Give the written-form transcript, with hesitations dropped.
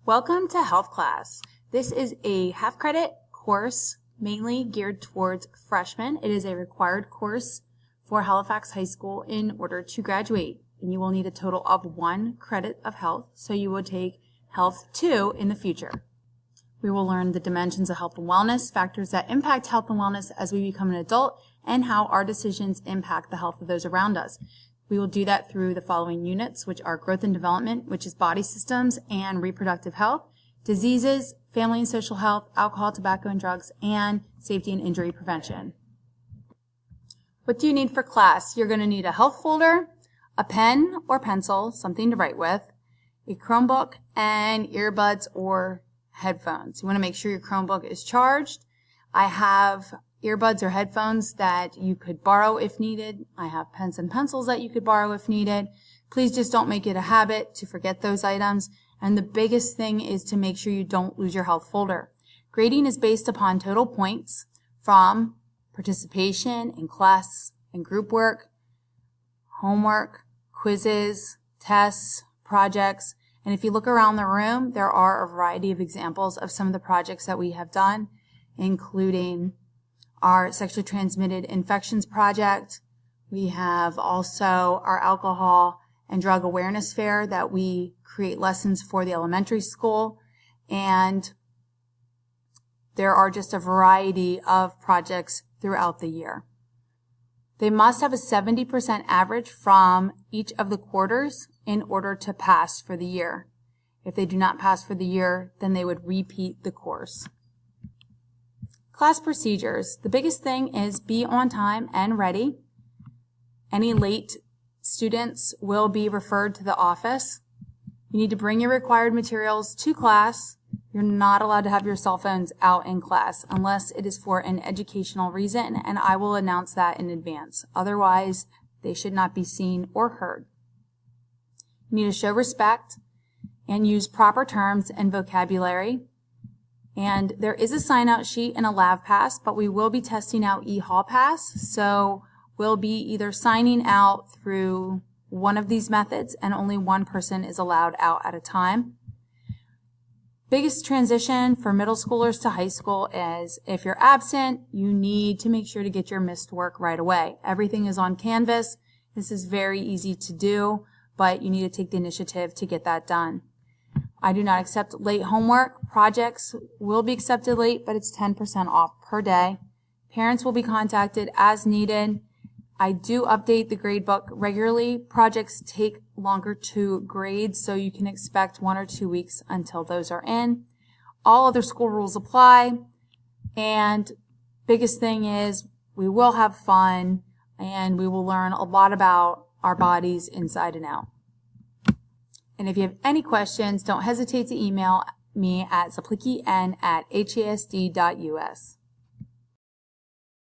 Welcome to Health Class. This is a half-credit course mainly geared towards freshmen. It is a required course for Halifax High School in order to graduate, and you will need a total of 1 credit of health, so you will take Health 2 in the future. We will learn the dimensions of health and wellness, factors that impact health and wellness as we become an adult, and how our decisions impact the health of those around us. We will do that through the following units, which are growth and development, which is body systems and reproductive health, diseases, family and social health, alcohol, tobacco, and drugs, and safety and injury prevention. What do you need for class? You're going to need a health folder, a pen or pencil, something to write with, a Chromebook, and earbuds or headphones. You want to make sure your Chromebook is charged. I have earbuds or headphones that you could borrow if needed. I have pens and pencils that you could borrow if needed. Please just don't make it a habit to forget those items. And the biggest thing is to make sure you don't lose your health folder. Grading is based upon total points from participation in class and group work, homework, quizzes, tests, projects. And if you look around the room, there are a variety of examples of some of the projects that we have done, including our sexually transmitted infections project. We have also our alcohol and drug awareness fair that we create lessons for the elementary school. And there are just a variety of projects throughout the year. They must have a 70% average from each of the quarters in order to pass for the year. If they do not pass for the year, then they would repeat the course. Class procedures. The biggest thing is be on time and ready. Any late students will be referred to the office. You need to bring your required materials to class. You're not allowed to have your cell phones out in class unless it is for an educational reason, and I will announce that in advance. Otherwise, they should not be seen or heard. You need to show respect and use proper terms and vocabulary. And there is a sign-out sheet and a lab pass, but we will be testing out eHall Pass, so we'll be either signing out through one of these methods, and only one person is allowed out at a time. Biggest transition for middle schoolers to high school is if you're absent, you need to make sure to get your missed work right away. Everything is on Canvas. This is very easy to do, but you need to take the initiative to get that done. I do not accept late homework. Projects will be accepted late, but it's 10% off per day. Parents will be contacted as needed. I do update the grade book regularly. Projects take longer to grade, so you can expect 1 or 2 weeks until those are in. All other school rules apply. And biggest thing is we will have fun and we will learn a lot about our bodies inside and out. And if you have any questions, don't hesitate to email me at zaplicki@hasd.us.